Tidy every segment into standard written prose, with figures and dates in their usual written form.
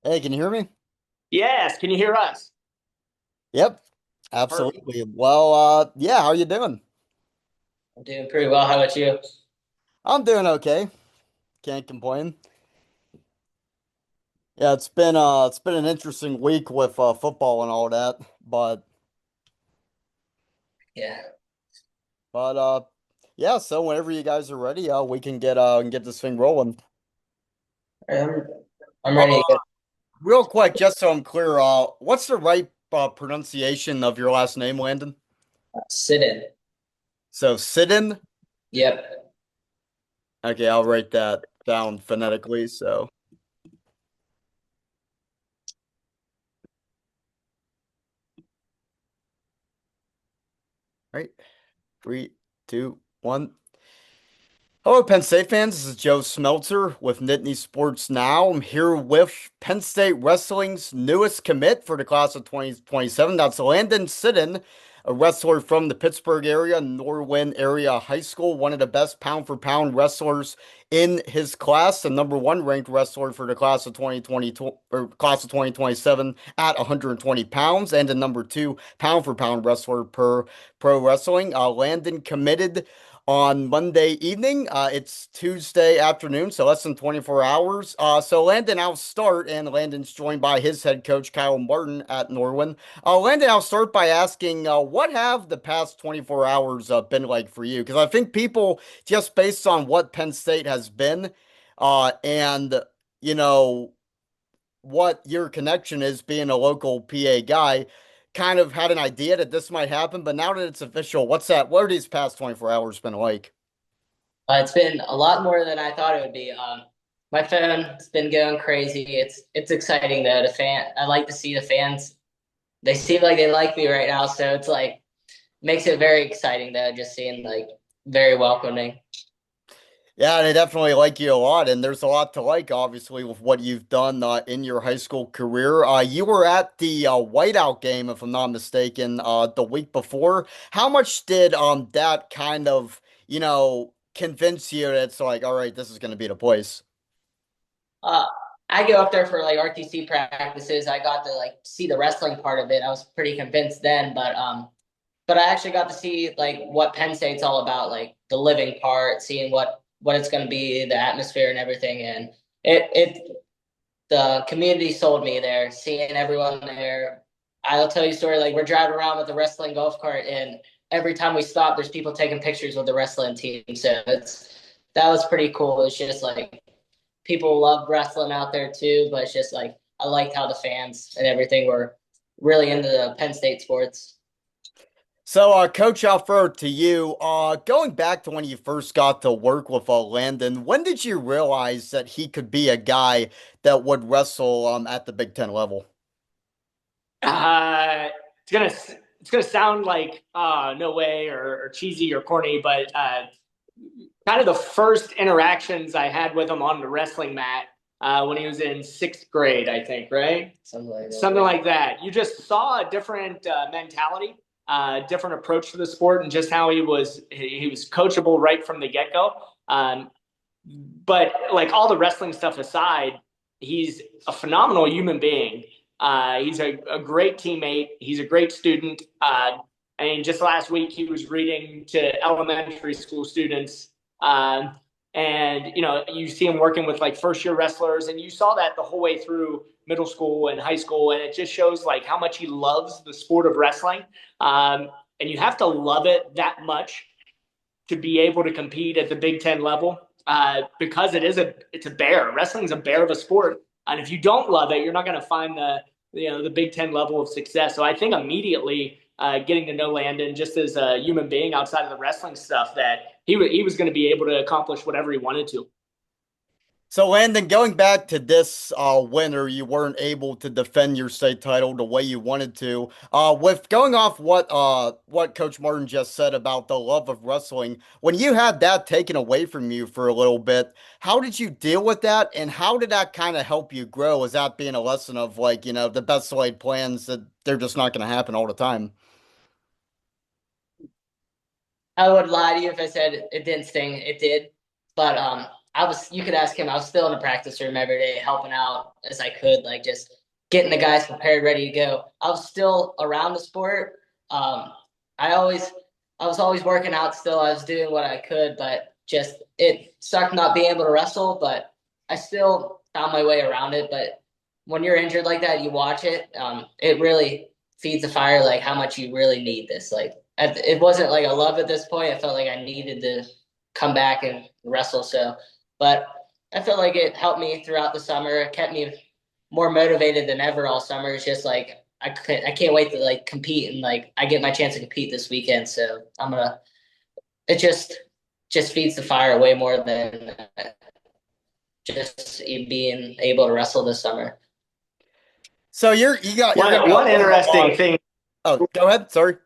Hey, can you hear me? Yes, can you hear us? Yep, Perfect. absolutely. Well, yeah, how are you doing? I'm doing pretty well. How about you? I'm doing okay. Can't complain. Yeah, it's been an interesting week with football and all that, but Yeah, but yeah, so whenever you guys are ready, we can get this thing rolling. I'm, I'm Uh, ready to go. Real quick, just so I'm clear, what's the right pronunciation of your last name, Landon? Sit in. So Sidun. Yep. Okay, I'll write that down phonetically. So, right, three, two, one. Hello, Penn State fans. This is Joe Smelter with Nittany Sports Now. I'm here with Penn State Wrestling's newest commit for the class of 2027. That's Landon Sidun, a wrestler from the Pittsburgh area, Norwin area high school, one of the best pound for pound wrestlers in his class, the number one ranked wrestler for the class of 2020 or class of 2027 at 120 pounds, and the number two pound for pound wrestler per pro wrestling. Landon committed on Monday evening. It's Tuesday afternoon, so less than 24 hours. So Landon, I'll start, and Landon's joined by his head coach, Kyle Martin at Norwin. Landon, I'll start by asking, what have the past 24 hours been like for you? Because I think people, just based on what Penn State has been, and, you know, what your connection is being a local PA guy, kind of had an idea that this might happen, but now that it's official, what are these past 24 hours been like? It's been a lot more than I thought it would be. My phone's been going crazy. It's exciting though. I like to see the fans. They seem like they like me right now, so it's like makes it very exciting though. Just seeing like very welcoming. Yeah, they definitely like you a lot, and there's a lot to like, obviously, with what you've done in your high school career. You were at the whiteout game, if I'm not mistaken, the week before. How much did that kind of, convince you that it's like, all right, this is going to be the place? Uh, I go up there for like RTC practices. I got to like see the wrestling part of it. I was pretty convinced then, but I actually got to see like what Penn State's all about, like the living part, seeing what it's going to be, the atmosphere and everything. And it the community sold me there, seeing everyone there. I'll tell you a story. Like we're driving around with the wrestling golf cart, and every time we stop, there's people taking pictures with the wrestling team. So that was pretty cool. It's just like people love wrestling out there too, but it's just like I liked how the fans and everything were really into the Penn State sports. So, Coach, I'll throw it to you. Going back to when you first got to work with Landon, when did you realize that he could be a guy that would wrestle at the Big Ten level? Uh, it's gonna sound like no way or cheesy or corny, but kind of the first interactions I had with him on the wrestling mat when he was in sixth grade, I think, right? Something like that. You just saw a different mentality, different approach to the sport, and just how he was coachable right from the get go. But like all the wrestling stuff aside, he's a phenomenal human being. He's a great teammate. He's a great student. I mean, just last week he was reading to elementary school students, and you see him working with like first year wrestlers, and you saw that the whole way through middle school and high school, and it just shows like how much he loves the sport of wrestling. And you have to love it that much to be able to compete at the Big Ten level because it's a bear. Wrestling's a bear of a sport, and if you don't love it, you're not going to find the Big Ten level of success. So I think immediately getting to know Landon just as a human being outside of the wrestling stuff that he was going to be able to accomplish whatever he wanted to. So, Landon, going back to this winter, you weren't able to defend your state title the way you wanted to. With going off what Coach Martin just said about the love of wrestling, when you had that taken away from you for a little bit, how did you deal with that, and how did that kind of help you grow? Was that being a lesson of like, the best laid plans that they're just not going to happen all the time? I would lie to you if I said it didn't sting. It did, but you could ask him, I was still in the practice room every day, helping out as I could, like just getting the guys prepared, ready to go. I was still around the sport. Um, I always, I was always working out still. I was doing what I could, but just it sucked not being able to wrestle, but I still found my way around it. But when you're injured like that, you watch it. It really feeds the fire, like how much you really need this. Like it wasn't like a love at this point. I felt like I needed to come back and wrestle. So, but I felt like it helped me throughout the summer. It kept me more motivated than ever all summer. It's just like I can't wait to like compete, and like I get my chance to compete this weekend. So I'm gonna. It just feeds the fire way more than just being able to wrestle this summer. So you're gonna One hold interesting on. thing Oh, go ahead. Sorry.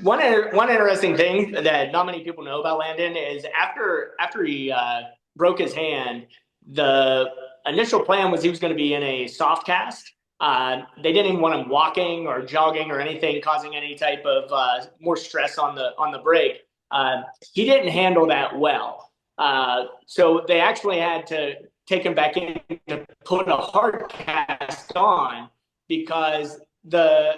one interesting thing that not many people know about Landon is after he broke his hand, the initial plan was he was going to be in a soft cast. They didn't even want him walking or jogging or anything, causing any type of more stress on the break. He didn't handle that well, so they actually had to take him back in to put a hard cast on because the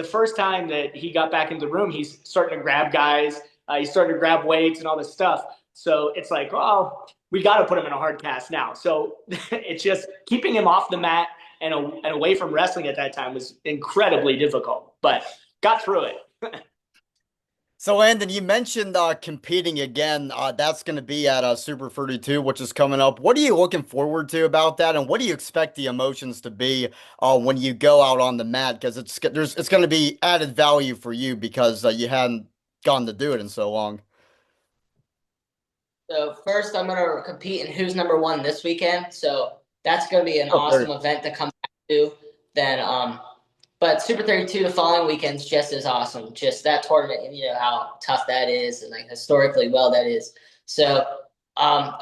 first time that he got back into the room, he's starting to grab guys, he's starting to grab weights and all this stuff. So it's like, oh, we got to put him in a hard cast now. So it's just keeping him off the mat and away from wrestling at that time was incredibly difficult, but got through it. So Landon, you mentioned competing again. That's going to be at Super 32, which is coming up. What are you looking forward to about that, and what do you expect the emotions to be when you go out on the mat? Because it's going to be added value for you because you hadn't gotten to do it in so long. So first, I'm gonna compete in Who's Number One this weekend. So that's gonna be an Oh, very. awesome event to come back to. Then, but Super 32 the following weekend's just as awesome. Just that tournament, and you know how tough that is, and like historically well that is. So,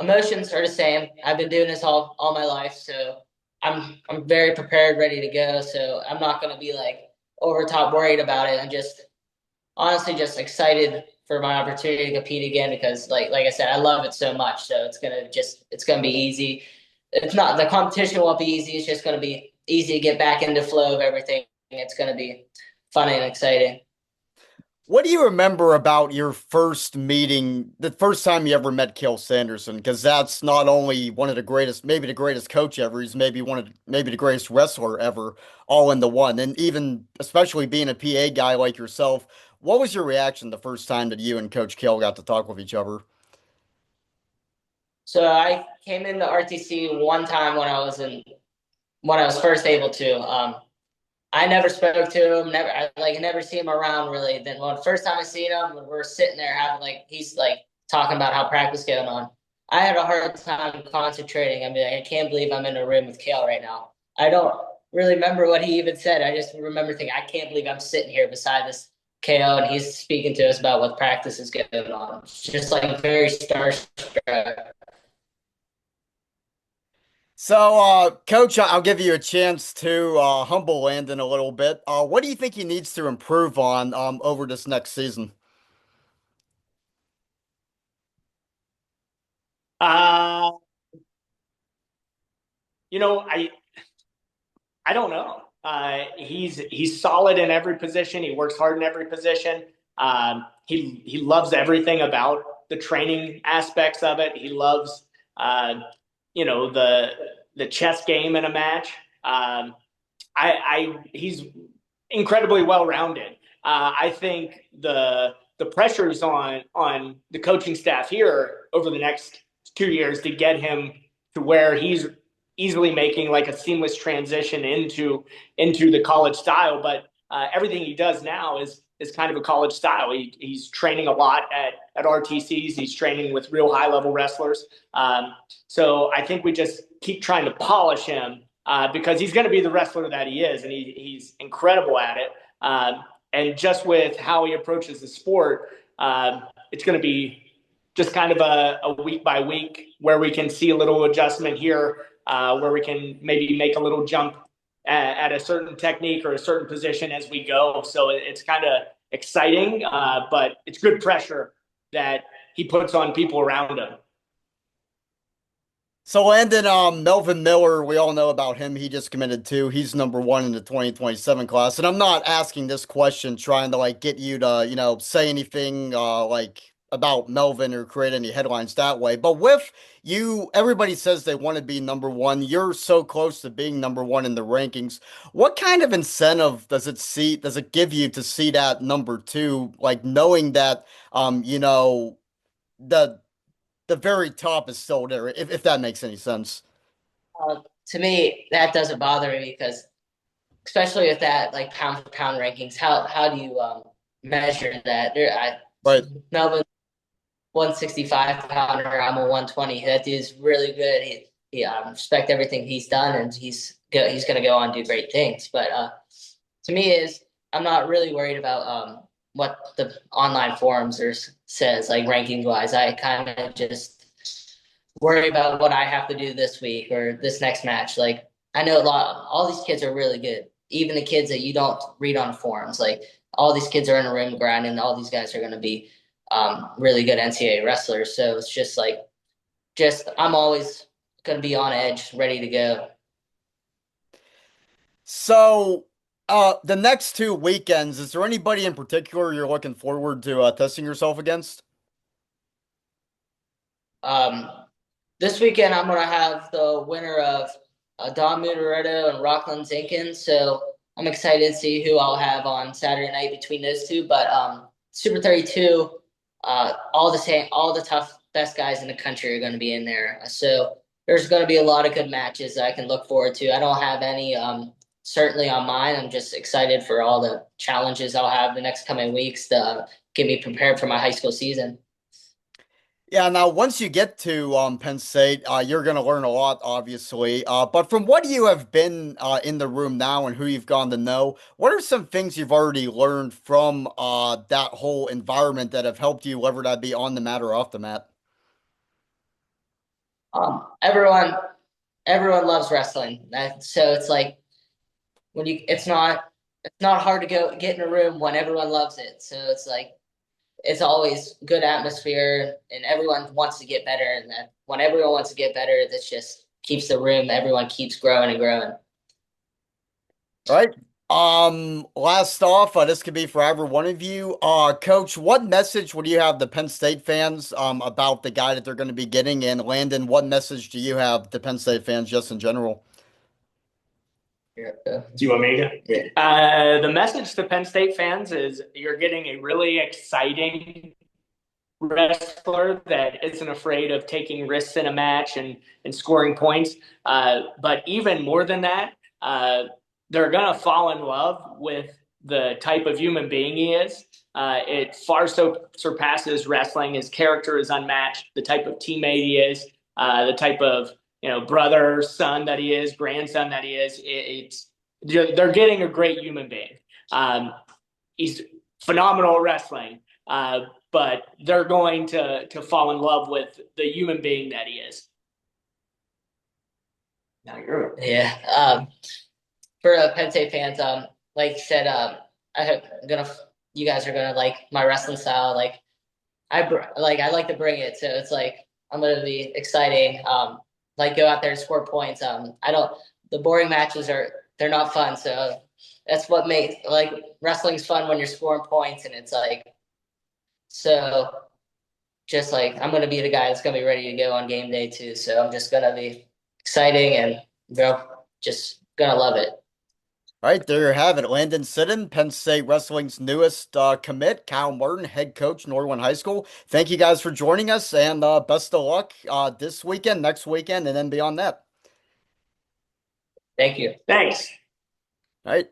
emotions are the same. I've been doing this all my life, so I'm very prepared, ready to go. So I'm not gonna be like over top worried about it. I'm just honestly just excited for my opportunity to compete again because like I said, I love it so much. So it's gonna be easy. It's not the competition won't be easy. It's just gonna be easy to get back into flow of everything. It's gonna be fun and exciting. What do you remember about your first meeting, the first time you ever met Kel Sanderson? Because that's not only one of the greatest, maybe the greatest coach ever, he's maybe the greatest wrestler ever, all in the one. And even, especially being a PA guy like yourself, what was your reaction the first time that you and Coach Kel got to talk with each other? So I came into RTC one time when I was first able to. I never spoke to him. I like never see him around really. Then when the first time I seen him, we're sitting there having like he's like talking about how practice going on. I had a hard time concentrating. I mean, I can't believe I'm in a room with Kale right now. I don't really remember what he even said. I just remember thinking, I can't believe I'm sitting here beside this Kale and he's speaking to us about what practice is going on. It's just like very starstruck. So, Coach, I'll give you a chance to humble Landon a little bit. What do you think he needs to improve on over this next season? Uh, you know, I don't know. He's solid in every position. He works hard in every position. He loves everything about the training aspects of it. He loves you know the chess game in a match. He's incredibly well rounded. I think the pressures on the coaching staff here over the next 2 years to get him to where he's easily making like a seamless transition into the college style. But everything he does now is kind of a college style. He's training a lot at RTCs. He's training with real high level wrestlers. So I think we just keep trying to polish him because he's going to be the wrestler that he is, and he's incredible at it. And just with how he approaches the sport, it's going to be just kind of a week by week where we can see a little adjustment here, where we can maybe make a little jump at a certain technique or a certain position as we go. So it's kind of exciting, but it's good pressure that he puts on people around him. So Landon, Melvin Miller, we all know about him. He just committed too. He's number one in the 2027 class. And I'm not asking this question trying to like get you to, say anything like about Melvin or create any headlines that way. But with you, everybody says they want to be number one. You're so close to being number one in the rankings. What kind of incentive does it give you to see that number two, like knowing that the the very top is still there, if that makes any sense. To me, that doesn't bother me because, especially with that like pound for pound rankings, how do you measure that? Right. Melvin 165 pounder, I'm a 120. That dude's really good. He respect everything he's done, and he's gonna go on and do great things. But to me, I'm not really worried about what the online forums says like rankings wise. I kind of just worry about what I have to do this week or this next match. Like I know all these kids are really good. Even the kids that you don't read on forums, like all these kids are in a room grinding. All these guys are going to be really good NCAA wrestlers. So it's just I'm always going to be on edge, ready to go. So, the next 2 weekends, is there anybody in particular you're looking forward to testing yourself against? Um, this weekend, I'm going to have the winner of Don Munaretto and Rockland Zinkin. So I'm excited to see who I'll have on Saturday night between those two. But Super 32, all the tough best guys in the country are going to be in there. So there's going to be a lot of good matches that I can look forward to. I don't have any certainly on mine. I'm just excited for all the challenges I'll have the next coming weeks to get me prepared for my high school season. Yeah, now once you get to Penn State, you're going to learn a lot, obviously. But from what you have been in the room now and who you've gone to know, what are some things you've already learned from that whole environment that have helped you, whether that be on the mat or off the mat? Everyone loves wrestling. So it's like when it's not hard to get in a room when everyone loves it. So it's like it's always good atmosphere and everyone wants to get better. And that when everyone wants to get better, that just keeps the room. Everyone keeps growing and growing. All right. Last off, this could be for every one of you. Coach, what message would you have the Penn State fans about the guy that they're going to be getting? And Landon, what message do you have to Penn State fans just in general? Do you want me to? The message to Penn State fans is you're getting a really exciting wrestler that isn't afraid of taking risks in a match and scoring points. But even more than that, they're going to fall in love with the type of human being he is. It far surpasses wrestling. His character is unmatched. The type of teammate he is, the type of brother, son that he is, grandson that he is. They're getting a great human being. He's phenomenal at wrestling, but they're going to fall in love with the human being that he is. Now you're yeah. For Penn State fans, like you said, you guys are gonna like my wrestling style. Like I like to bring it, so it's like I'm gonna be exciting. Like go out there and score points. The boring matches they're not fun. So that's what makes like wrestling's fun when you're scoring points, and it's like so. Just like I'm gonna be the guy that's gonna be ready to go on game day too. So I'm just gonna be exciting and just gonna love it. All right, there you have it. Landon Sidun, Penn State Wrestling's newest commit. Kyle Martin, head coach, Norwin High School. Thank you guys for joining us, and best of luck this weekend, next weekend, and then beyond that. Thank you. Thanks. All right.